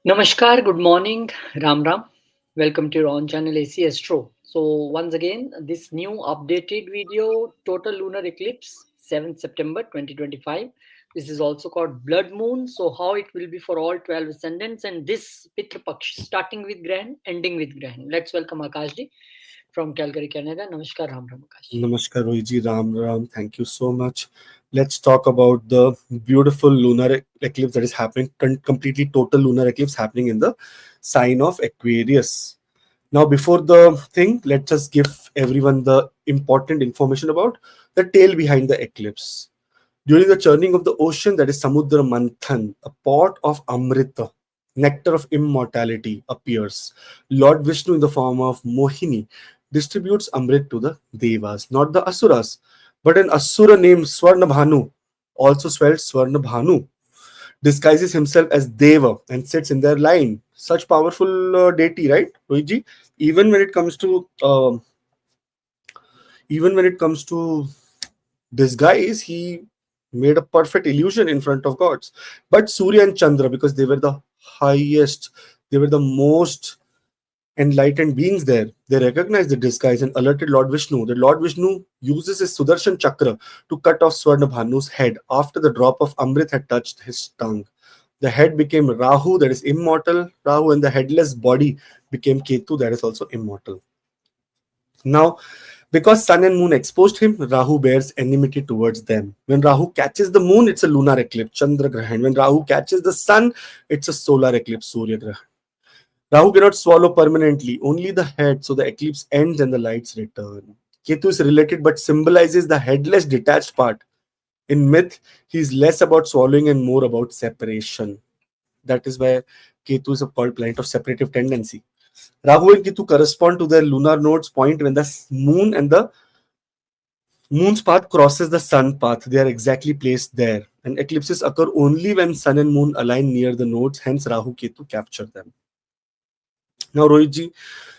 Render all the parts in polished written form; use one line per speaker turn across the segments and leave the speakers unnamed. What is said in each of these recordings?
Namaskar, good morning, Ram Ram. Welcome to your own channel AC Astro. So once again, this new updated video, total lunar eclipse, 7th September 2025. This is also called blood moon. So how it will be for all 12 ascendants and this Pitra Paksha, starting with Grahan, ending with Grahan. Let's welcome Akashji from Calgary, Canada. Namaskar, Ram Ram Akashji.
Namaskar, Rohiji, Ram Ram. Thank you so much. Let's talk about the beautiful lunar eclipse that is happening, completely total lunar eclipse happening in the sign of Aquarius. Now, before the thing, let's just give everyone the important information about the tale behind the eclipse. During the churning of the ocean, that is Samudra Manthan, a pot of Amrita, nectar of immortality, appears. Lord Vishnu, in the form of Mohini, distributes Amrit to the Devas, not the Asuras, but an Asura named Swarnabhanu, also spelled Swarnabhanu, disguises himself as Deva and sits in their line. Such powerful deity, right, Rohitji? Even when it comes to even when it comes to disguise, he made a perfect illusion in front of gods. But Surya and Chandra, because they were the highest, they were the most enlightened beings there, they recognized the disguise and alerted Lord Vishnu. The Lord Vishnu uses his Sudarshan Chakra to cut off Swarnabhanu's head after the drop of Amrit had touched his tongue. The head became Rahu, that is immortal, Rahu, and the headless body became Ketu, that is also immortal. Now, because Sun and Moon exposed him, Rahu bears enmity towards them. When Rahu catches the Moon, it's a lunar eclipse, Chandra Grahan. When Rahu catches the Sun, it's a solar eclipse, Surya Grahan. Rahu cannot swallow permanently, only the head, so the eclipse ends and the lights return. Ketu is related but symbolizes the headless detached part. In myth, he is less about swallowing and more about separation. That is why Ketu is called planet of separative tendency. Rahu and Ketu correspond to their lunar nodes point when the moon and the moon's path crosses the sun path. They are exactly placed there. And eclipses occur only when sun and moon align near the nodes, hence Rahu Ketu capture them. Now, Rohitji,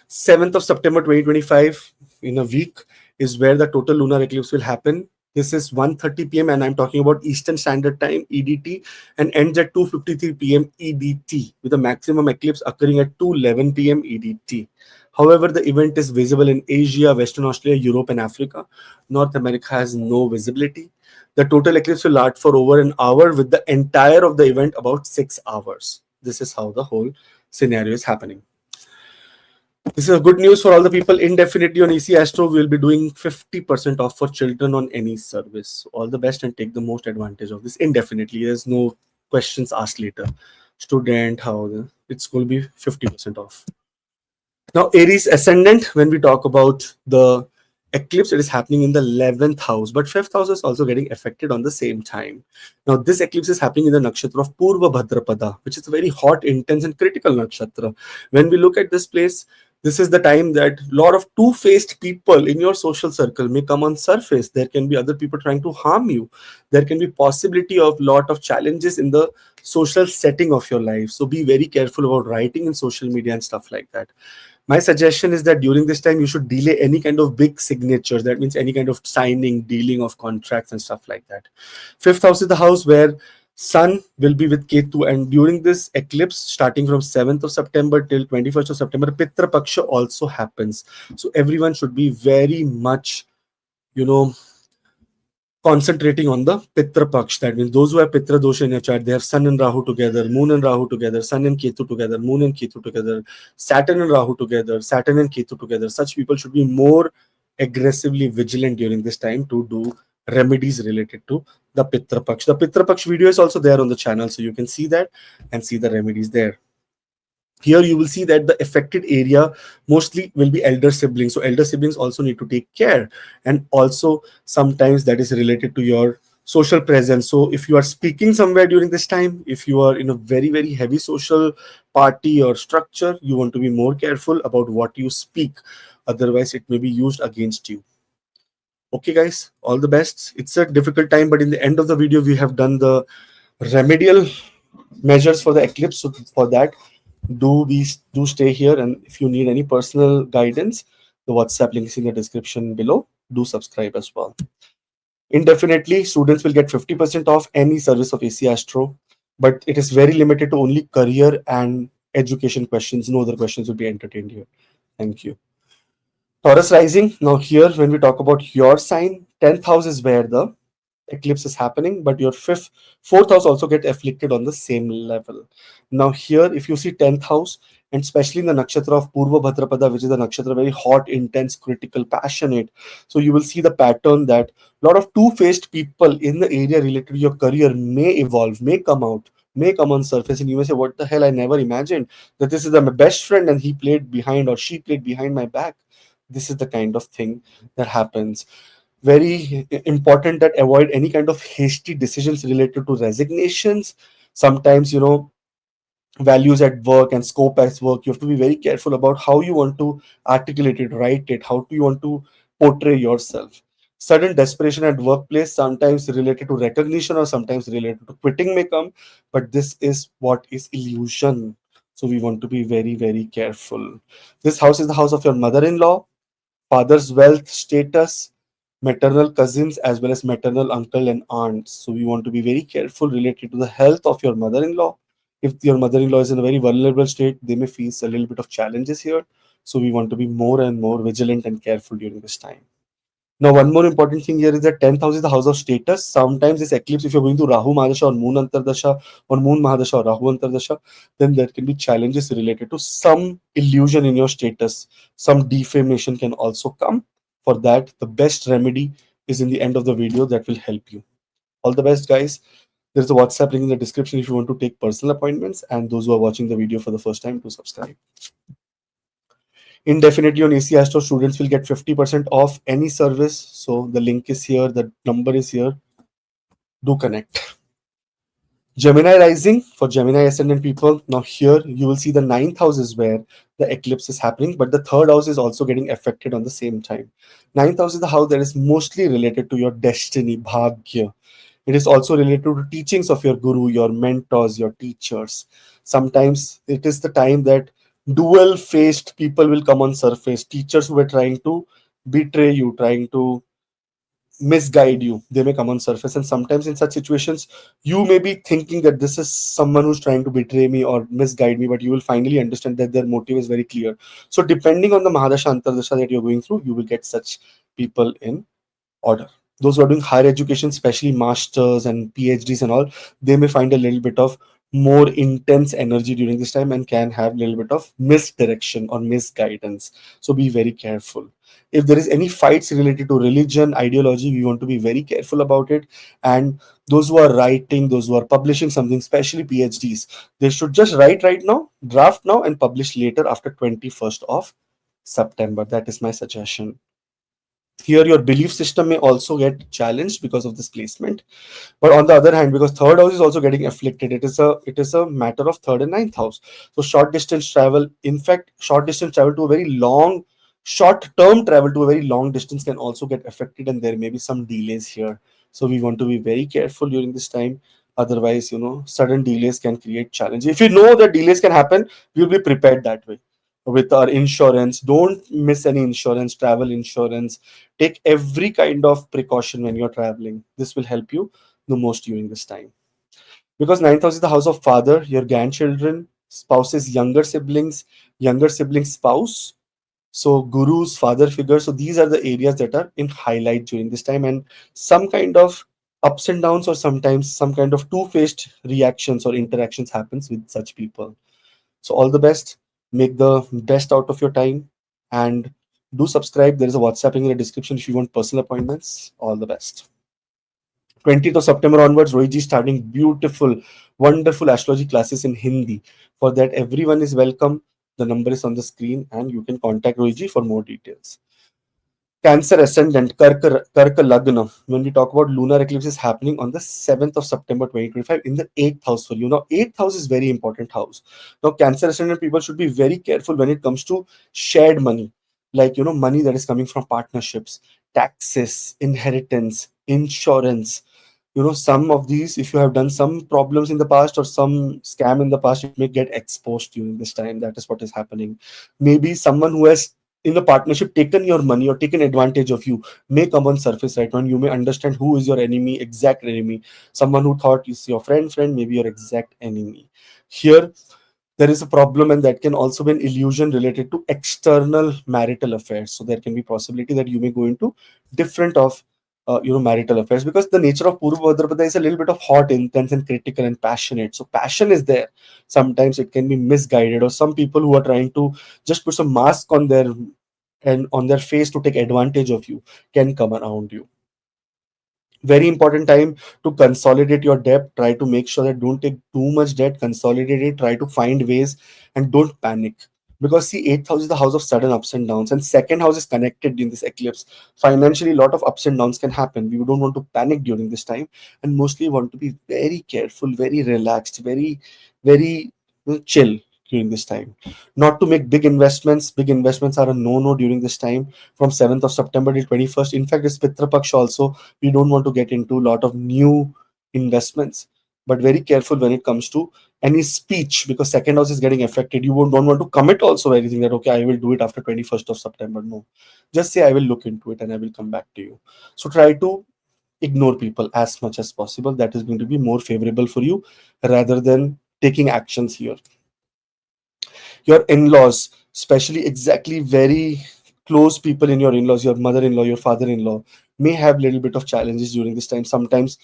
7th of September 2025, in a week, is where the total lunar eclipse will happen. This is 1:30 p.m. and I'm talking about Eastern Standard Time, EDT, and ends at 2:53 p.m. EDT, with a maximum eclipse occurring at 2:11 p.m. EDT. However, the event is visible in Asia, Western Australia, Europe, and Africa. North America has no visibility. The total eclipse will last for over an hour, with the entire of the event about 6 hours. This is how the whole scenario is happening. This is a good news for all the people. Indefinitely on EC Astro, we will be doing 50% off for children on any service. So all the best and take the most advantage of this indefinitely. There's no questions asked later. Student, it's going to be 50% off. Now, Aries ascendant, when we talk about the eclipse, it is happening in the 11th house, but 5th house is also getting affected on the same time. Now, this eclipse is happening in the nakshatra of Purva Bhadrapada, which is a very hot, intense, and critical nakshatra. When we look at this place, this is the time that a lot of two-faced people in your social circle may come on surface. There can be other people trying to harm you. There can be possibility of lot of challenges in the social setting of your life. So be very careful about writing in social media and stuff like that. My suggestion is that during this time, you should delay any kind of big signatures. That means any kind of signing, dealing of contracts and stuff like that. 5th house is the house where Sun will be with Ketu, and during this eclipse, starting from 7th of September till 21st of September, Pitra Paksha also happens. So everyone should be very much, concentrating on the Pitra Paksh. That means those who have Pitra Dosha in your chart, they have Sun and Rahu together, Moon and Rahu together, Sun and Ketu together, Moon and Ketu together, Saturn and Rahu together, Saturn and Ketu together. Such people should be more aggressively vigilant during this time to do remedies related to the Pitra Paksh. The Pitra Paksh video is also there on the channel, so you can see that and see the remedies there. Here you will see that the affected area mostly will be elder siblings. So elder siblings also need to take care. And also sometimes that is related to your social presence. So if you are speaking somewhere during this time, if you are in a very, very heavy social party or structure, you want to be more careful about what you speak. Otherwise, it may be used against you. Okay, guys, all the best. It's a difficult time, but in the end of the video, we have done the remedial measures for the eclipse. So for that, do stay here, and if you need any personal guidance, the WhatsApp link is in the description below. Do subscribe as well. Indefinitely, students will get 50% off any service of AC Astro. but it is very limited to only career and education questions. No other questions will be entertained here. Thank you. Taurus rising. Now, here, when we talk about your sign, 10th house is where the eclipse is happening, but your fourth house also get afflicted on the same level. Now, here, if you see 10th house, and especially in the nakshatra of Purva Bhadrapada, which is a nakshatra very hot, intense, critical, passionate. So you will see the pattern that a lot of two-faced people in the area related to your career may evolve, may come out, may come on surface, and you may say, "What the hell? I never imagined that this is my best friend, and he played behind or she played behind my back." This is the kind of thing that happens. Very important that avoid any kind of hasty decisions related to resignations. Sometimes, values at work and scope at work, you have to be very careful about how you want to articulate it, write it, how do you want to portray yourself. Sudden desperation at workplace, sometimes related to recognition or sometimes related to quitting, may come, but this is what is illusion. So we want to be very, very careful. This house is the house of your mother-in-law, father's wealth, status, maternal cousins, as well as maternal uncle and aunts. So we want to be very careful related to the health of your mother-in-law. If your mother-in-law is in a very vulnerable state, they may face a little bit of challenges here. So we want to be more and more vigilant and careful during this time. Now, one more important thing here is that 10th house is the house of status. Sometimes this eclipse, if you're going to Rahu Mahadasha or Moon Antardasha or Moon Mahadasha or Rahu Antardasha, then there can be challenges related to some illusion in your status. Some defamation can also come. For that, the best remedy is in the end of the video that will help you. All the best, guys. There's a WhatsApp link in the description if you want to take personal appointments, and those who are watching the video for the first time to subscribe. Indefinitely on AC Astro, students will get 50% off any service. So the link is here, the number is here. Do connect. Gemini rising for Gemini ascendant people. Now here you will see the ninth house is where the eclipse is happening, but the third house is also getting affected on the same time. Ninth house is the house that is mostly related to your destiny, bhagya. It is also related to teachings of your guru, your mentors, your teachers. Sometimes it is the time that dual-faced people will come on surface. Teachers who were trying to betray you, trying to misguide you, they may come on surface. And sometimes in such situations, you may be thinking that this is someone who's trying to betray me or misguide me, but you will finally understand that their motive is very clear. So depending on the Mahadasha Antardasha that you're going through, you will get such people in order. Those who are doing higher education, especially masters and PhDs and all, they may find a little bit of more intense energy during this time and can have a little bit of misdirection or misguidance. So be very careful. If there is any fights related to religion, ideology, we want to be very careful about it. And those who are writing, those who are publishing something, especially PhDs, they should just write right now, draft now, and publish later after 21st of September. That is my suggestion. Here your belief system may also get challenged because of this placement, but on the other hand, because third house is also getting afflicted, it is a matter of third and ninth house. So short distance travel, in fact short distance travel to a very long, short term travel to a very long distance can also get affected, and there may be some delays here. So we want to be very careful during this time. Otherwise, sudden delays can create challenge. If you know that delays can happen, we'll be prepared that way with our insurance. Don't miss any insurance, travel insurance. Take every kind of precaution when you're traveling. This will help you the most during this time. Because ninth house is the house of father, your grandchildren, spouses, younger siblings spouse. So gurus, father figures. So these are the areas that are in highlight during this time, and some kind of ups and downs or sometimes some kind of two-faced reactions or interactions happens with such people. So all the best. Make the best out of your time, and do subscribe. There is a WhatsApp link in the description if you want personal appointments. All the best. 20th of September onwards, Rohit is starting beautiful, wonderful astrology classes in Hindi. For that, everyone is welcome. The number is on the screen, and you can contact Rohit for more details. Cancer ascendant, Karka Lagna. When we talk about lunar eclipse is happening on the 7th of September 2025 in the 8th house for you. Now, 8th house is very important house. Now, Cancer ascendant people should be very careful when it comes to shared money. Like, money that is coming from partnerships, taxes, inheritance, insurance. Some of these, if you have done some problems in the past or some scam in the past, it may get exposed during this time. That is what is happening. Maybe someone who has in a partnership taken your money or taken advantage of you may come on surface right now, and you may understand who is your enemy, exact enemy. Someone who thought is your friend, maybe your exact enemy. Here there is a problem, and that can also be an illusion related to external marital affairs. So there can be possibility that you may go into different of marital affairs, because the nature of Purva Bhadrapada is a little bit of hot, intense, and critical and passionate. So passion is there. Sometimes it can be misguided, or some people who are trying to just put some mask on their and on their face to take advantage of you can come around you. Very important time to consolidate your debt. Try to make sure that don't take too much debt, consolidate it, try to find ways, and don't panic. Because see, 8th house is the house of sudden ups and downs, and second house is connected in this eclipse. Financially, a lot of ups and downs can happen. We don't want to panic during this time, and mostly want to be very careful, very relaxed, very chill during this time. Not to make big investments. Big investments are a no during this time, from 7th of September till 21st. In fact, it's Pitra Paksha also. We don't want to get into a lot of new investments, but very careful when it comes to any speech, because second house is getting affected. You don't want to commit also anything that okay, I will do it after 21st of September. No, just say I will look into it and I will come back to you. So try to ignore people as much as possible. That is going to be more favorable for you rather than taking actions here. Your in-laws, especially exactly very close people in your in-laws, your mother-in-law, your father-in-law, may have little bit of challenges during this time. Sometimes,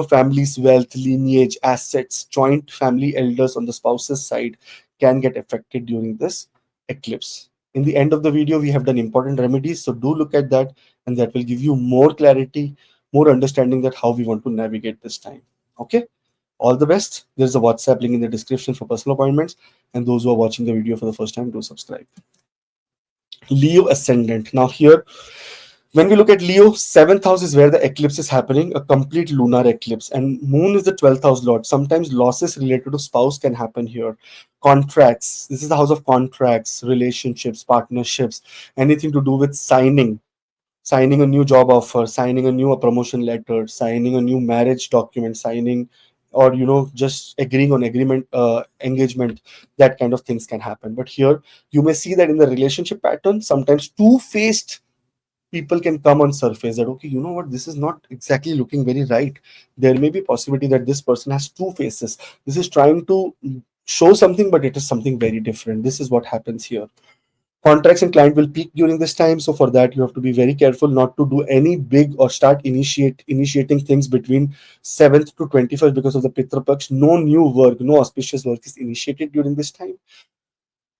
family's wealth, lineage, assets, joint family elders on the spouse's side can get affected during this eclipse. In the end of the video, we have done important remedies, so do look at that, and that will give you more clarity, more understanding that how we want to navigate this time. Okay, all the best. There's a WhatsApp link in the description for personal appointments. And those who are watching the video for the first time, do subscribe. Leo ascendant. Now, here, when we look at Leo, 7th house is where the eclipse is happening, a complete lunar eclipse. And Moon is the 12th house lord. Sometimes losses related to spouse can happen here. Contracts. This is the house of contracts, relationships, partnerships, anything to do with signing a new job offer, signing a new promotion letter, signing a new marriage document, signing, or just agreeing on agreement, engagement. That kind of things can happen. But here you may see that in the relationship pattern, sometimes two-faced people can come on surface, that okay, you know what, this is not exactly looking very right. There may be possibility that this person has two faces. This is trying to show something, but it is something very different. This is what happens here. Contracts and client will peak during this time, so for that you have to be very careful not to do any big or start initiating things between 7th to 21st, because of the Pitra Paksh. No new work, no auspicious work is initiated during this time.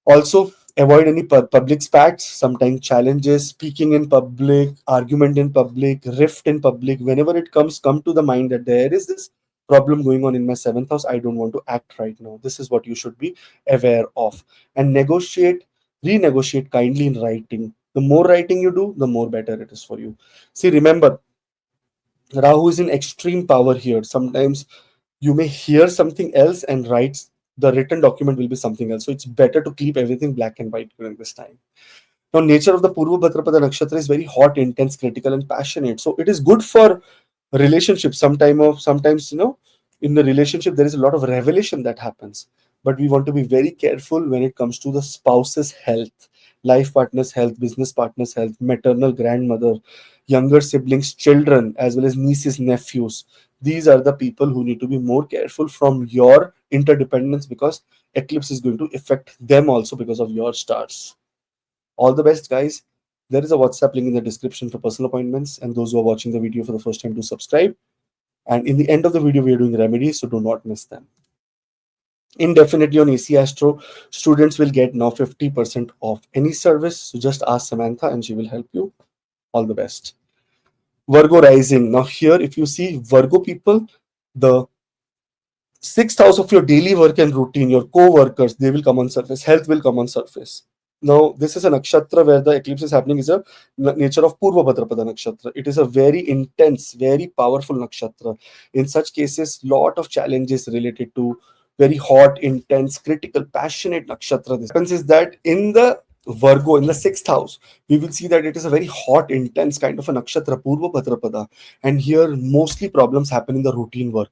Also, avoid any public spats, sometimes challenges, speaking in public, argument in public, rift in public. Whenever it come to the mind that there is this problem going on in my 7th house, I don't want to act right now. This is what you should be aware of. And renegotiate kindly in writing. The more writing you do, the more better it is for you. See, remember, Rahu is in extreme power here. Sometimes you may hear something else and write the written document will be something else. So it's better to keep everything black and white during this time. Now, nature of the Purva Bhadrapada Nakshatra is very hot, intense, critical, and passionate. So it is good for relationships. Sometimes, in the relationship, there is a lot of revelation that happens. But we want to be very careful when it comes to the spouse's health, life partner's health, business partner's health, maternal grandmother, younger siblings, children, as well as nieces, nephews. These are the people who need to be more careful from your interdependence, because eclipse is going to affect them also because of your stars. All the best, guys. There is a WhatsApp link in the description for personal appointments, and those who are watching the video for the first time, do subscribe. And in the end of the video, we are doing remedies, so do not miss them. Indefinitely on AC Astro, students will get now 50% off any service. So just ask Samantha and she will help you. All the best. Virgo rising. Now, here, if you see Virgo people, the 6th house of your daily work and routine, your co-workers, they will come on surface. Health will come on surface. Now, this is a nakshatra where the eclipse is happening, is a nature of Purva Bhadrapada nakshatra. It is a very intense, very powerful nakshatra. In such cases, lot of challenges related to very hot, intense, critical, passionate nakshatra. This happens is that in the Virgo, in the 6th house, we will see that it is a very hot, intense kind of a nakshatra, Purva Bhadrapada. And here, mostly problems happen in the routine work.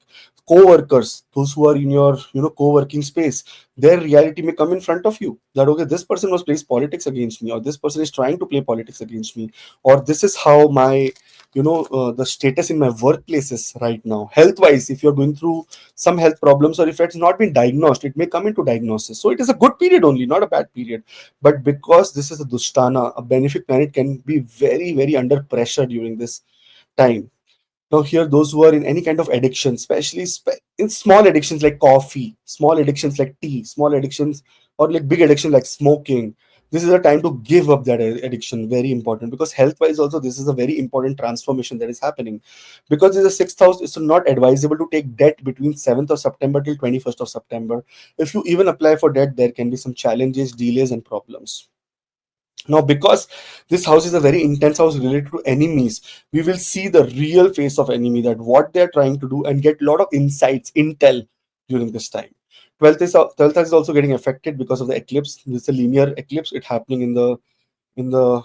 Co-workers, those who are in your co-working space, their reality may come in front of you. that okay, this person was plays politics against me, or this person is trying to play politics against me, or this is how my the status in my workplace is right now. Health wise, if you're going through some health problems, or if it's not been diagnosed, it may come into diagnosis. So it is a good period only, not a bad period. But because this is a dushtana, a benefic planet can be very, very under pressure during this time. Now, here, those who are in any kind of addiction, especially in small addictions like coffee, small addictions like tea, small addictions, or like big addiction like smoking, this is a time to give up that addiction. Very important, because health wise, also, this is a very important transformation that is happening. Because it's a sixth house, it's not advisable to take debt between 7th of September till 21st of September. If you even apply for debt, there can be some challenges, delays, and problems. Now, because this house is a very intense house related to enemies, we will see the real face of enemy, that what they're trying to do, and get a lot of insights, intel during this time. 12th house is also getting affected because of the eclipse. This is a linear eclipse. It happening in the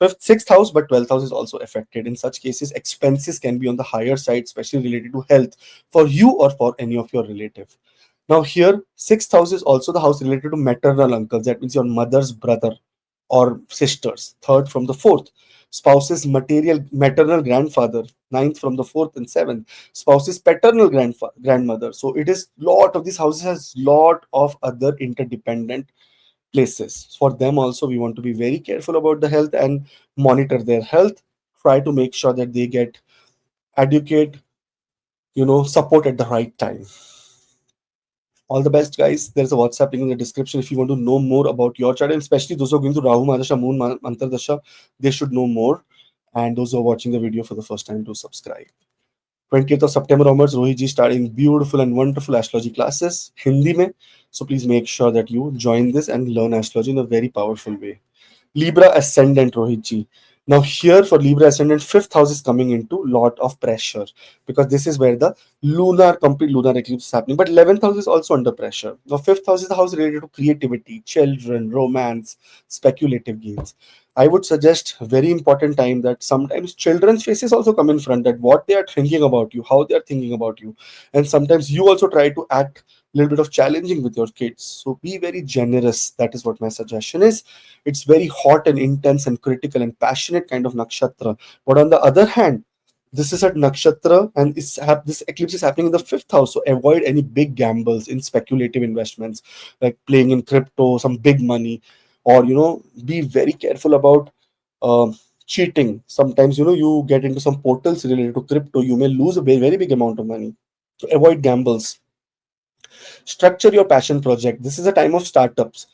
fifth, sixth house, but 12th house is also affected. In such cases, expenses can be on the higher side, especially related to health for you or for any of your relative. Now, here, sixth house is also the house related to maternal uncles. That means your mother's brother or sisters. Third from the fourth. Spouse's material maternal grandfather. Ninth from the fourth and seventh. Spouse's paternal grandmother. So it is lot of these houses has lot of other interdependent places. For them also, we want to be very careful about the health and monitor their health. Try to make sure that they get adequate, support at the right time. All the best, guys. There's a WhatsApp link in the description if you want to know more about your chart, and especially those who are going to Rahu Mahadasha, Moon Antardasha, they should know more. And those who are watching the video for the first time, do subscribe. 20th of September onwards, Rohit ji starting beautiful and wonderful astrology classes, Hindi mein. So please make sure that you join this and learn astrology in a very powerful way. Libra ascendant, Rohitji. Now here for Libra ascendant, fifth house is coming into lot of pressure, because this is where the complete lunar eclipse is happening. But 11th house is also under pressure. Now fifth house is the house related to creativity, children, romance, speculative gains. I would suggest very important time that sometimes children's faces also come in front, that what they are thinking about you, how they are thinking about you, and sometimes you also try to act a little bit of challenging with your kids. So be very generous. That is what my suggestion is. It's very hot and intense and critical and passionate kind of nakshatra. But on the other hand, this is a nakshatra, and this eclipse is happening in the fifth house. So avoid any big gambles in speculative investments, like playing in crypto, some big money, or be very careful about cheating. Sometimes you get into some portals related to crypto, you may lose a very, very big amount of money. So avoid gambles. Structure your passion project. This is a time of startups,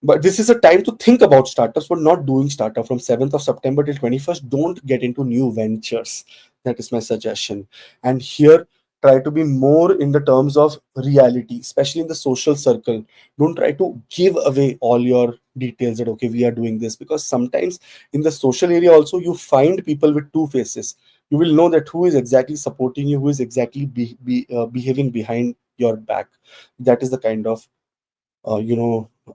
but this is a time to think about startups, but not doing startup. From 7th of September till 21st, don't get into new ventures. That is my suggestion. And here, try to be more in the terms of reality, especially in the social circle. Don't try to give away all your details that okay, we are doing this, because sometimes in the social area also you find people with two faces. You will know that who is exactly supporting you, who is exactly behaving behind your back. That is the kind of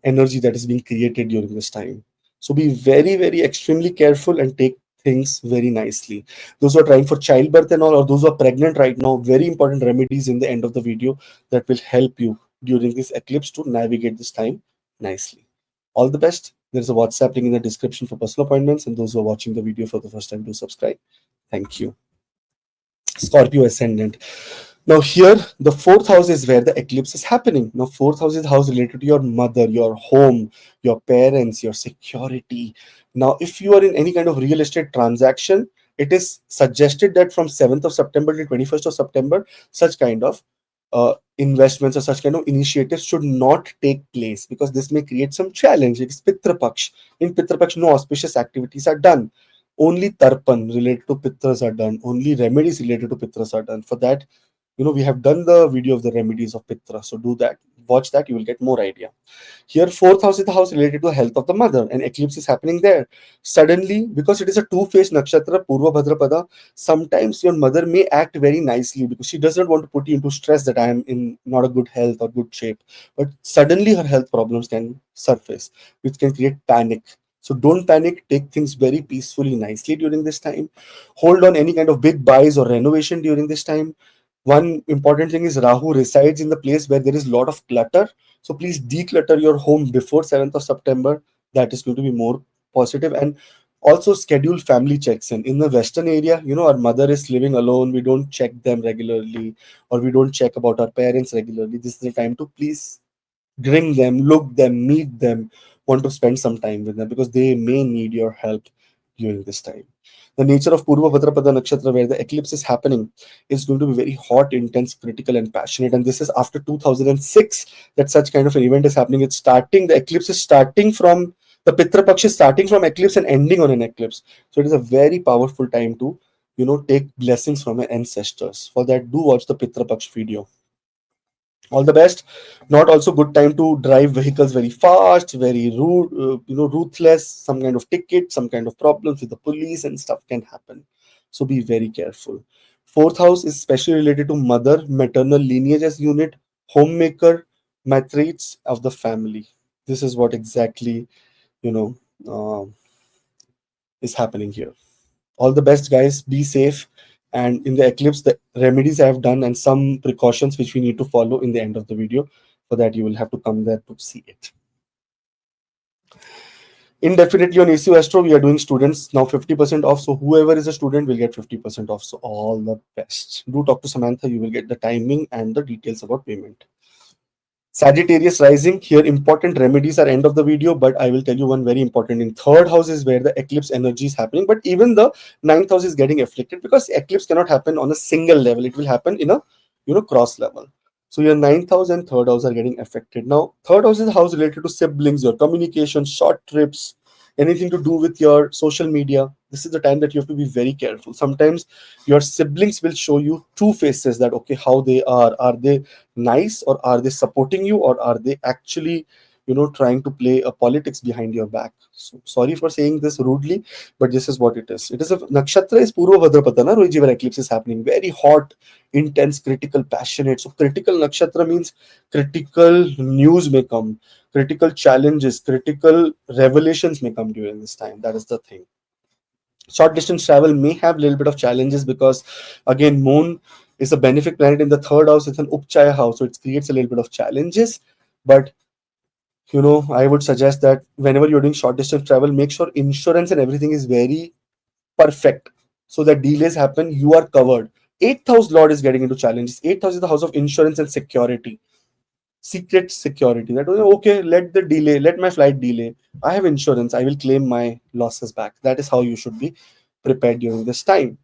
energy that is being created during this time. So be very, very extremely careful and take things very nicely. Those who are trying for childbirth and all, or those who are pregnant right now, very important remedies in the end of the video that will help you during this eclipse to navigate this time nicely. All the best. There's a WhatsApp link in the description for personal appointments, and those who are watching the video for the first time, do subscribe. Thank you. Scorpio ascendant. Now here, the fourth house is where the eclipse is happening. Now fourth house is the house related to your mother, your home, your parents, your security. Now if you are in any kind of real estate transaction, it is suggested that from 7th of September to 21st of September, such kind of investments or such kind of initiatives should not take place, because this may create some challenge. It is Pitra Paksha. In Pitra Paksha, no auspicious activities are done. Only tarpan related to pitras are done. Only remedies related to pitras are done. For that, we have done the video of the remedies of Pitra. So do that. Watch that. You will get more idea. Here, fourth house is the house related to the health of the mother, and eclipse is happening there. Suddenly, because it is a two-faced nakshatra, Purva Bhadrapada, sometimes your mother may act very nicely because she doesn't want to put you into stress that I am in not a good health or good shape. But suddenly her health problems can surface, which can create panic. So don't panic. Take things very peacefully, nicely during this time. Hold on any kind of big buys or renovation during this time. One important thing is Rahu resides in the place where there is a lot of clutter. So please declutter your home before 7th of September. That is going to be more positive. And also schedule family checks in. In the Western area, our mother is living alone. We don't check them regularly, or we don't check about our parents regularly. This is the time to please bring them, look them, meet them, want to spend some time with them because they may need your help during this time. The nature of Purva Bhadrapada Nakshatra, where the eclipse is happening, is going to be very hot, intense, critical, and passionate. And this is after 2006 that such kind of an event is happening. The eclipse is starting from the Pitra Paksha, is starting from eclipse and ending on an eclipse. So it is a very powerful time to, take blessings from your ancestors. For that, do watch the Pitra Paksha video. All the best. Not also good time to drive vehicles very fast, very rude, ruthless. Some kind of ticket, some kind of problems with the police and stuff can happen, so be very careful. Fourth house is especially related to mother, maternal lineage as unit, homemaker, matriarchs of the family. This is what exactly you know uh, is happening here. All the best, guys. Be safe. And in the eclipse, the remedies I have done and some precautions which we need to follow in the end of the video. For that, you will have to come there to see it. Indefinitely on ACU Astro, we are doing students now 50% off. So whoever is a student will get 50% off. So all the best. Do talk to Samantha. You will get the timing and the details about payment. Sagittarius rising, here important remedies are end of the video, but I will tell you one very important. In third house is where the eclipse energy is happening, but even the ninth house is getting afflicted because eclipse cannot happen on a single level. It will happen in a cross level. So your ninth house and third house are getting affected. Now, third house is a house related to siblings, your communication, short trips, anything to do with your social media. This is the time that you have to be very careful. Sometimes your siblings will show you two faces, that okay, how they are they nice, or are they supporting you, or are they actually trying to play a politics behind your back. So sorry for saying this rudely, but this is what it is. It is a nakshatra is Purva Bhadrapada na Rohiji, where eclipse is happening. Very hot, intense, critical, passionate. So critical nakshatra means critical news may come, critical challenges, critical revelations may come during this time. That is the thing. Short distance travel may have a little bit of challenges because again, moon is a benefic planet in the third house. It's an upchaya house, so it creates a little bit of challenges. But I would suggest that whenever you're doing short distance travel, make sure insurance and everything is very perfect, so that delays happen, you are covered. Eighth house lord is getting into challenges. Eighth house is the house of insurance and security, secret security. That okay, let my flight delay, I have insurance, I will claim my losses back. That is how you should be prepared during this time.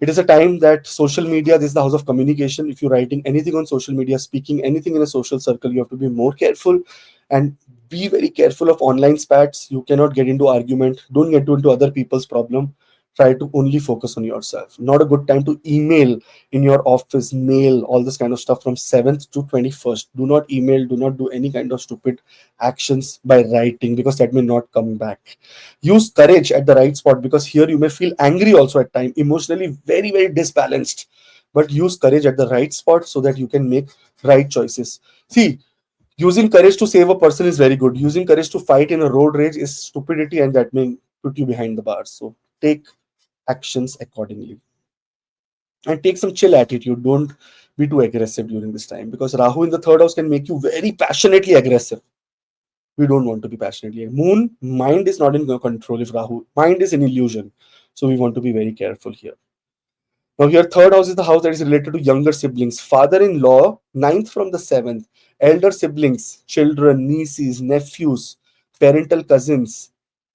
It is a time that social media, this is the house of communication. If you're writing anything on social media, speaking anything in a social circle, you have to be more careful, and be very careful of online spats. You cannot get into argument, don't get into other people's problem. Try to only focus on yourself. Not a good time to email in your office, mail, all this kind of stuff from 7th to 21st. Do not email, do not do any kind of stupid actions by writing, because that may not come back. Use courage at the right spot, because here you may feel angry also at time, emotionally very very disbalanced, but use courage at the right spot so that you can make right choices. See, using courage to save a person is very good. Using courage to fight in a road rage is stupidity, and that may put you behind the bars. So take actions accordingly, and take some chill attitude. Don't be too aggressive during this time, because Rahu in the third house can make you very passionately aggressive. We don't want to be passionately. Moon, mind is not in control. If Rahu, mind is an illusion, so we want to be very careful here. Now here, third house is the house that is related to younger siblings, father-in-law, ninth from the seventh, elder siblings, children, nieces, nephews, parental cousins,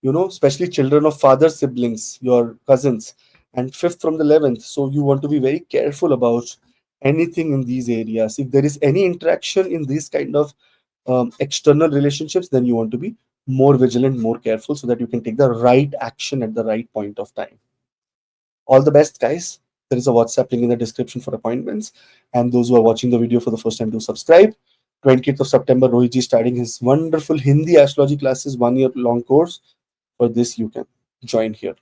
especially children of father siblings, your cousins, and fifth from the 11th. So you want to be very careful about anything in these areas. If there is any interaction in these kind of external relationships, then you want to be more vigilant, more careful, so that you can take the right action at the right point of time. All the best, guys. There is a WhatsApp link in the description for appointments. And those who are watching the video for the first time, do subscribe. 20th of September, Rohit starting his wonderful Hindi astrology classes, 1 year long course. For this, you can join here.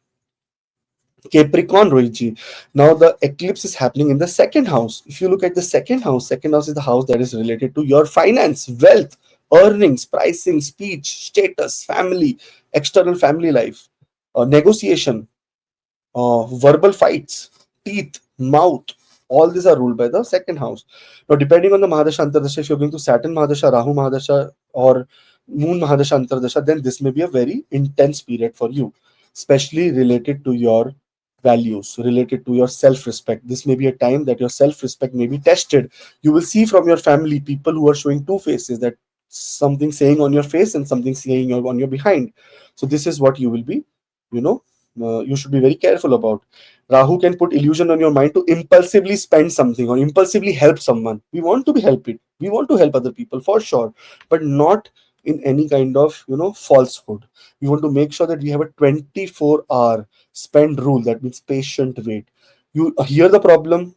Capricorn, Rohit. Now the eclipse is happening in the second house. If you look at the second house is the house that is related to your finance, wealth, earnings, pricing, speech, status, family, external family life, negotiation, verbal fights, teeth, mouth. All these are ruled by the second house. Now, depending on the Mahadasha Antardasha, if you're going to Saturn Mahadasha, Rahu Mahadasha, or Moon Mahadasha Antardasha, then this may be a very intense period for you, especially related to your values, related to your self-respect. This may be a time that your self-respect may be tested. You will see from your family people who are showing two faces, that something saying on your face and something saying on your behind. So this is what you will be, you know, you should be very careful about. Rahu can put illusion on your mind to impulsively spend something or impulsively help someone. We want to be helped. We want to help other people for sure, but not in any kind of, falsehood. We want to make sure that we have a 24-hour spend rule. That means patient wait. You hear the problem,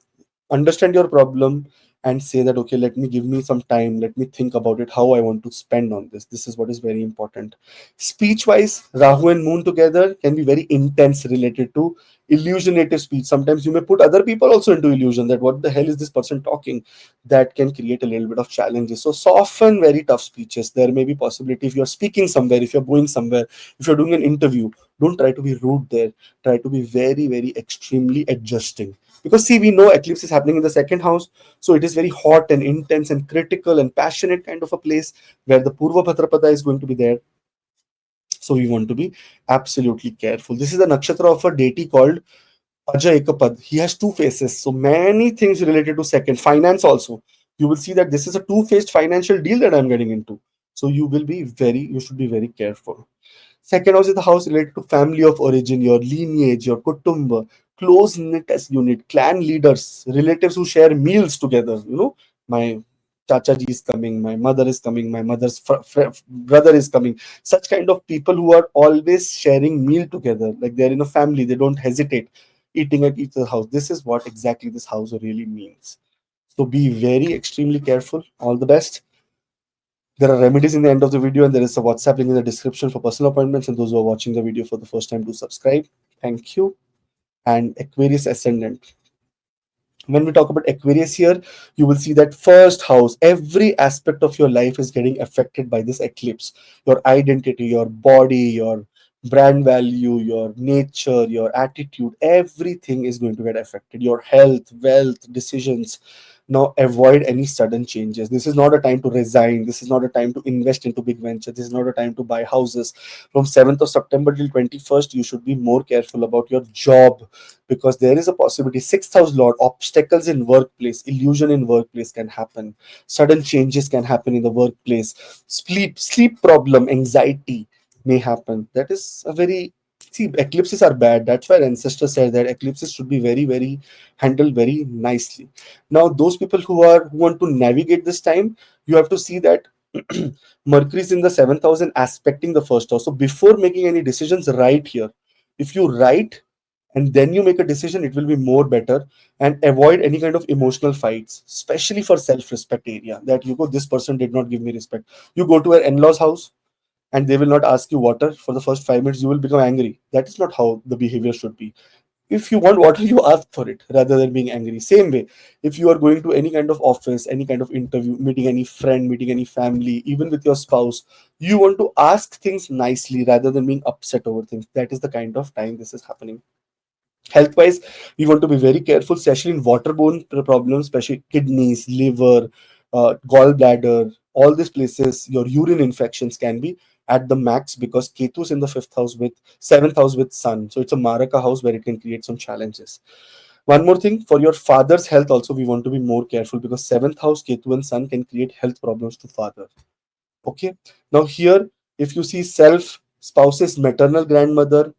understand your problem, and say that, okay, let me give me some time, let me think about it, how I want to spend on this. This is what is very important. Speech wise, Rahu and Moon together can be very intense, related to illusionative speech. Sometimes you may put other people also into illusion, that what the hell is this person talking. That can create a little bit of challenges. So soften very tough speeches. There may be possibility, if you're speaking somewhere, if you're going somewhere, if you're doing an interview, don't try to be rude there. Try to be very, very extremely adjusting, because see, we know eclipse is happening in the second house. So it is very hot and intense and critical and passionate kind of a place, where the Purva Bhadrapada is going to be there. So we want to be absolutely careful. This is the nakshatra of a deity called Ajay Ekapad. He has two faces. So many things related to second. Finance also. You will see that this is a two-faced financial deal that I'm getting into. So you should be very careful. Second house is the house related to family of origin, your lineage, your kutumba, close knit as unit, clan leaders, relatives who share meals together. My chacha ji is coming, my mother is coming, my mother's brother is coming. Such kind of people who are always sharing meal together, like they're in a family, they don't hesitate eating at each other's house. This is what exactly this house really means. So be very extremely careful. All the best. There are remedies in the end of the video, and there is a WhatsApp link in the description for personal appointments. And those who are watching the video for the first time, do subscribe. Thank you. And Aquarius Ascendant. When we talk about Aquarius here, you will see that first house, every aspect of your life is getting affected by this eclipse. Your identity, your body, your brand value, your nature, your attitude, everything is going to get affected. Your health, wealth, decisions. Now avoid any sudden changes. This is not a time to resign. This is not a time to invest into big venture. This is not a time to buy houses. From 7th of September till 21st, you should be more careful about your job, because there is a possibility. Sixth house lord, obstacles in workplace, illusion in workplace can happen. Sudden changes can happen in the workplace. Sleep problem, anxiety may happen. That is a very, see, eclipses are bad. That's why our ancestors said that eclipses should be very, very handled very nicely. Now those people who want to navigate this time, you have to see that Mercury is in the 7th house and aspecting the first house. So before making any decisions, write here. If you write and then you make a decision, it will be more better. And avoid any kind of emotional fights, especially for self-respect area, that you go, this person did not give me respect. You go to an in-laws house and they will not ask you water for the first 5 minutes, you will become angry. That is not how the behavior should be. If you want water, you ask for it rather than being angry. Same way, if you are going to any kind of office, any kind of interview, meeting any friend, meeting any family, even with your spouse, you want to ask things nicely rather than being upset over things. That is the kind of time this is happening. Health wise, we want to be very careful, especially in waterborne problems, especially kidneys, liver, gallbladder, all these places. Your urine infections can be at the max, because Ketu is in the 5th house with 7th house with Sun. So it's a Maraka house where it can create some challenges. One more thing, for your father's health also, we want to be more careful, because 7th house, Ketu and Sun can create health problems to father. Okay. Now here, if you see self, spouse's maternal grandmother,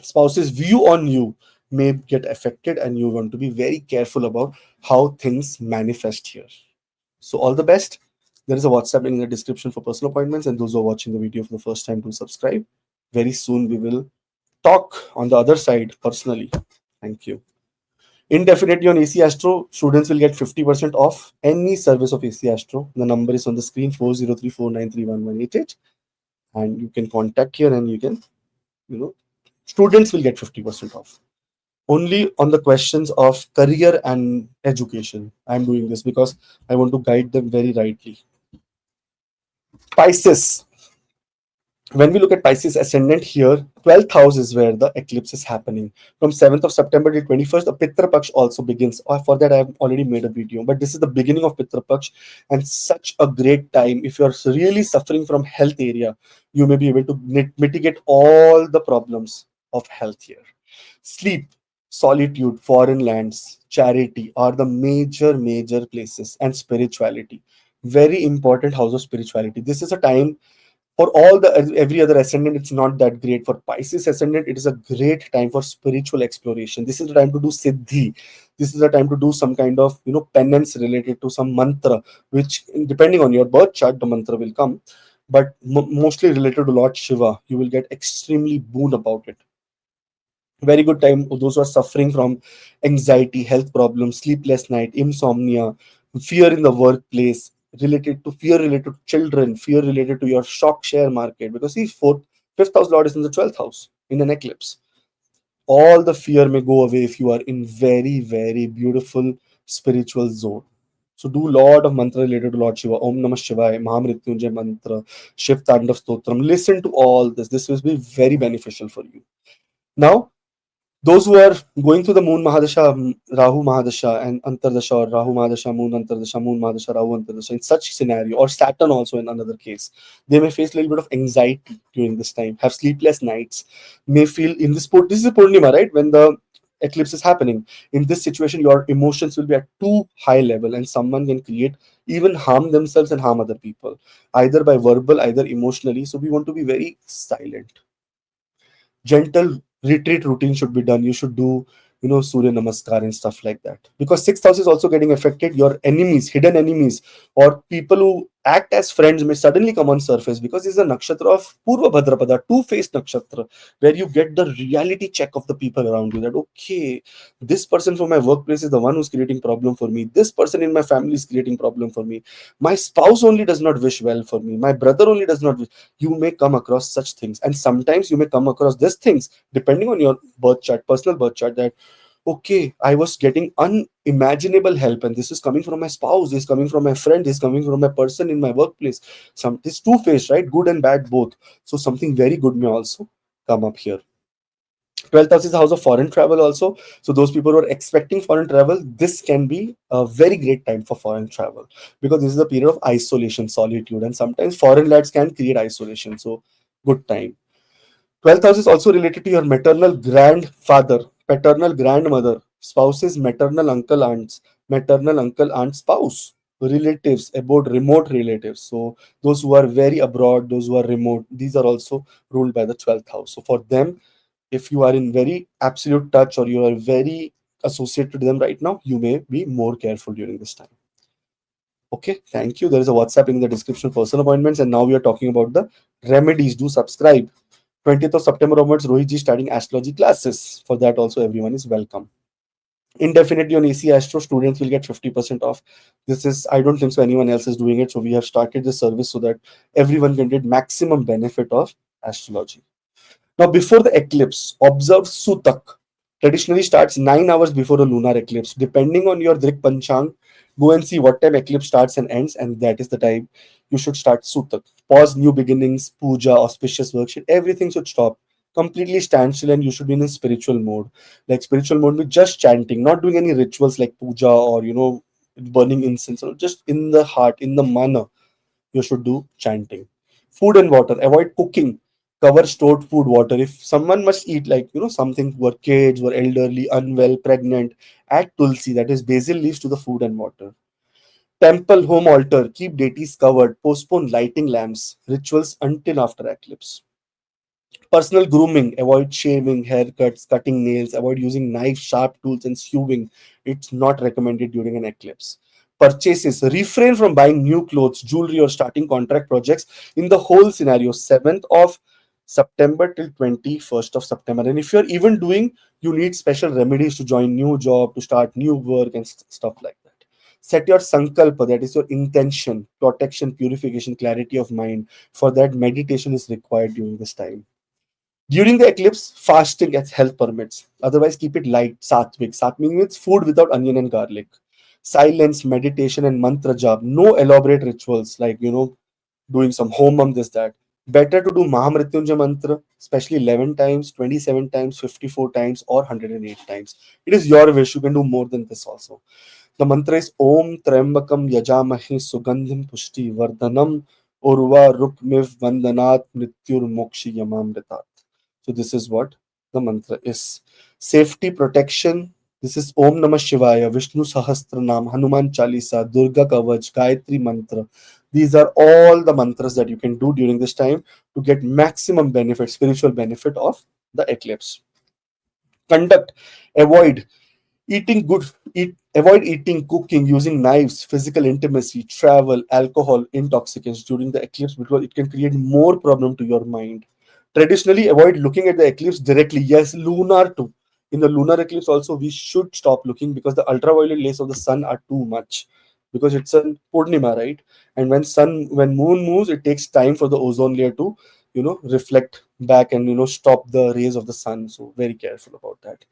spouse's view on you may get affected, and you want to be very careful about how things manifest here. So all the best. There is a WhatsApp link in the description for personal appointments, and those who are watching the video for the first time, do subscribe. Very soon we will talk on the other side personally. Thank you. Indefinitely on AC Astro, students will get 50% off any service of AC Astro. The number is on the screen, 4034931188, and you can contact here, and you can, you know, students will get 50% off only on the questions of career and education. I'm doing this because I want to guide them very rightly. Pisces. When we look at Pisces ascendant here, 12th house is where the eclipse is happening. From 7th of September till 21st, the Pitra Paksha also begins. For that, I have already made a video, but this is the beginning of Pitra Paksha, and such a great time. If you're really suffering from health area, you may be able to mitigate all the problems of health here. Sleep, solitude, foreign lands, charity are the major places, and spirituality. Very important house of spirituality. This is a time for all the every other ascendant. It's not that great. For Pisces ascendant, it is a great time for spiritual exploration. This is the time to do siddhi. This is the time to do some kind of penance related to some mantra, which depending on your birth chart, the mantra will come, but mostly related to Lord Shiva. You will get extremely boon about it. Very good time for those who are suffering from anxiety, health problems, sleepless night, insomnia, fear in the workplace, related to fear related to children, fear related to your stock share market. Because see, fifth house lord is in the 12th house in an eclipse. All the fear may go away if you are in very beautiful spiritual zone. So do lot of mantra related to Lord Shiva. Om Namah Shivaya, Mahamrityunjay mantra, Shiv Tandav Stotram. Listen to all this. This will be very beneficial for you. Now, those who are going through the moon mahadasha, Rahu mahadasha, and antardasha, or Rahu mahadasha, moon antardasha, moon mahadasha, Rahu antardasha, in such scenario, or Saturn also in another case, they may face a little bit of anxiety during this time, have sleepless nights, may feel in this is a Purnima, right, when the eclipse is happening. In this situation, your emotions will be at too high level, and someone can create even harm themselves and harm other people, either by verbal, either emotionally. So we want to be very silent. Gentle retreat routine should be done. You should do, Surya Namaskar and stuff like that. Because sixth house is also getting affected. Your enemies, hidden enemies, or people who act as friends may suddenly come on surface, because this is a nakshatra of Purva Bhadrapada, two-faced nakshatra, where you get the reality check of the people around you. That okay, this person from my workplace is the one who's creating problem for me. This person in my family is creating problem for me. My spouse only does not wish well for me. My brother only does not wish. You may come across such things, and sometimes you may come across these things depending on your birth chart, personal birth chart, that okay, I was getting unimaginable help, and this is coming from my spouse, this is coming from my friend, this is coming from a person in my workplace. It's two-faced, right? Good and bad both. So something very good may also come up here. 12th house is the house of foreign travel also. So those people who are expecting foreign travel, this can be a very great time for foreign travel, because this is a period of isolation, solitude, and sometimes foreign lads can create isolation. So good time. 12th house is also related to your maternal grandfather, paternal grandmother, spouses, maternal uncle, aunts, maternal uncle, aunt, spouse, relatives, about remote relatives. So those who are very abroad, those who are remote, these are also ruled by the 12th house. So for them, if you are in very absolute touch, or you are very associated to them right now, you may be more careful during this time. Okay, thank you. There is a WhatsApp in the description for personal appointments. And now we are talking about the remedies. Do subscribe. 20th of September onwards, Rohit ji starting astrology classes. For that also, everyone is welcome. Indefinitely on AC Astro, students will get 50% off. This is, I don't think so anyone else is doing it. So we have started this service so that everyone can get maximum benefit of astrology. Now, before the eclipse, observe Sutak. Traditionally starts 9 hours before a lunar eclipse. Depending on your Drik Panchang, go and see what time eclipse starts and ends, and that is the time you should start Sutak. Pause, new beginnings, puja, auspicious work, everything should stop. Completely stand still, and you should be in a spiritual mode. Like spiritual mode with just chanting, not doing any rituals like puja or burning incense, or just in the heart, in the mana you should do chanting. Food and water. Avoid cooking. Cover stored food, water. If someone must eat, like something who are kids, who are elderly, unwell, pregnant, add tulsi, that is basil leaves, to the food and water. Temple, home altar. Keep deities covered. Postpone lighting lamps. Rituals until after eclipse. Personal grooming. Avoid shaving, haircuts, cutting nails. Avoid using knives, sharp tools, and sewing. It's not recommended during an eclipse. Purchases. Refrain from buying new clothes, jewelry, or starting contract projects in the whole scenario, 7th of September till 21st of September. And if you're even doing, you need special remedies to join new job, to start new work, and stuff like that. Set your sankalpa, that is your intention, protection, purification, clarity of mind. For that, meditation is required during this time. During the eclipse, fasting as health permits. Otherwise, keep it light, sattvic. Sattvic means food without onion and garlic. Silence, meditation, and mantra jap. No elaborate rituals like, doing some homam, this, that. Better to do Mahamrityunjay mantra, especially 11 times, 27 times, 54 times, or 108 times. It is your wish. You can do more than this also. The mantra is Om Trambakam Yajamahe Sugandhim Pushti Vardhanam Urva Rukmiv Vandanat Mrityur Mokshi Yamamritat. So this is what the mantra is. Safety protection. This is Om Namah Shivaya, Vishnu Sahasranam, Hanuman Chalisa, Durga Kavach, Gayatri Mantra. These are all the mantras that you can do during this time to get maximum benefit, spiritual benefit of the eclipse. Conduct, avoid eating good, avoid eating, cooking, using knives, physical intimacy, travel, alcohol, intoxicants during the eclipse because it can create more problem to your mind. Traditionally, avoid looking at the eclipse directly. Yes, lunar too. In the lunar eclipse also, we should stop looking because the ultraviolet rays of the sun are too much. Because it's a Purnima, right? And when moon moves, it takes time for the ozone layer to, reflect back and stop the rays of the sun. So very careful about that.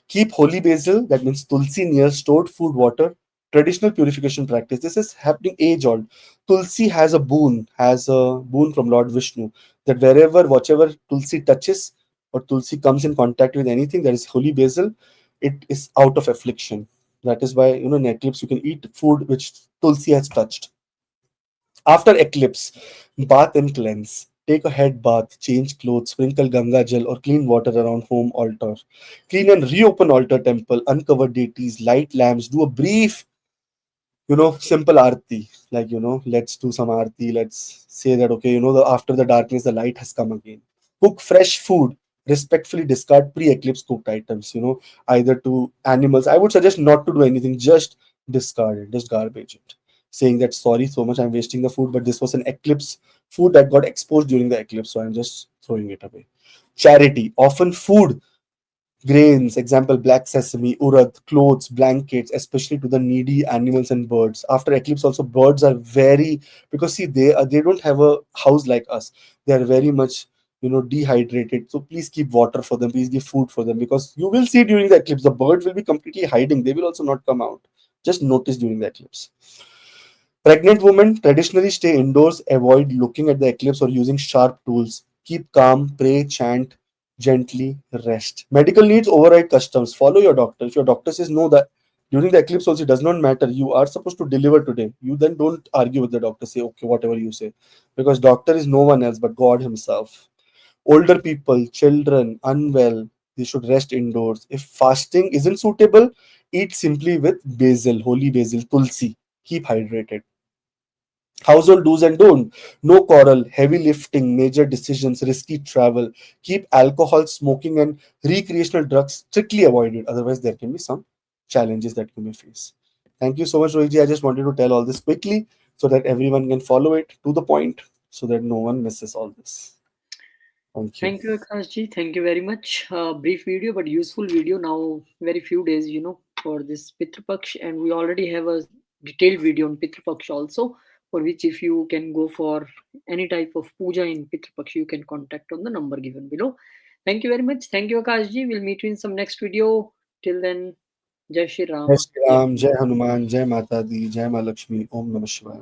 Keep holy basil, that means tulsi, near stored food water. Traditional purification practice. This is happening age old. Tulsi has a boon from Lord Vishnu that wherever, whatever Tulsi touches or Tulsi comes in contact with anything that is holy basil, it is out of affliction. That is why, in eclipse, you can eat food which Tulsi has touched. After eclipse, bath and cleanse. Take a head bath, change clothes, sprinkle Ganga Jal or clean water around home altar. Clean and reopen altar temple, uncover deities, light lamps, do a brief, simple arti. Like, let's do some arti. Let's say that, okay, after the darkness, the light has come again. Cook fresh food. Respectfully discard pre-eclipse cooked items, either to animals. I would suggest not to do anything, just discard it, just garbage it. Saying that sorry so much, I'm wasting the food, but this was an eclipse food that got exposed during the eclipse, so I'm just throwing it away. Charity, often food, grains, example black sesame, urad, clothes, blankets, especially to the needy animals and birds. After eclipse, also birds are very, because see they don't have a house like us. They are very much dehydrated. So please keep water for them. Please give food for them because you will see during the eclipse the birds will be completely hiding. They will also not come out. Just notice during the eclipse. Pregnant women traditionally stay indoors, avoid looking at the eclipse or using sharp tools. Keep calm, pray, chant, gently rest. Medical needs override customs. Follow your doctor. If your doctor says no, that during the eclipse also it does not matter. You are supposed to deliver today. You then don't argue with the doctor. Say okay, whatever you say, because doctor is no one else but God Himself. Older people, children, unwell, they should rest indoors. If fasting isn't suitable, eat simply with basil, holy basil, tulsi. Keep hydrated. Household do's and don't. No quarrel, heavy lifting, major decisions, risky travel. Keep alcohol, smoking, and recreational drugs strictly avoided. Otherwise, there can be some challenges that you may face. Thank you so much, Rohiji. I just wanted to tell all this quickly so that everyone can follow it to the point so that no one misses all this. Thank you.
Thank you, Akashji. Thank you very much. Brief video, but useful video. Now, very few days, for this Pitra Paksha, and we already have a detailed video on Pitra Paksha also, for which if you can go for any type of puja in Pitra Paksha, you can contact on the number given below. Thank you very much. Thank you, Akashji. We'll meet you in some next video. Till then, Jai Shri
Jai
Ram.
Shri Ram, Jai Hanuman, Jai Mata Di, Jai Ma Lakshmi, Om Namah Shivaya.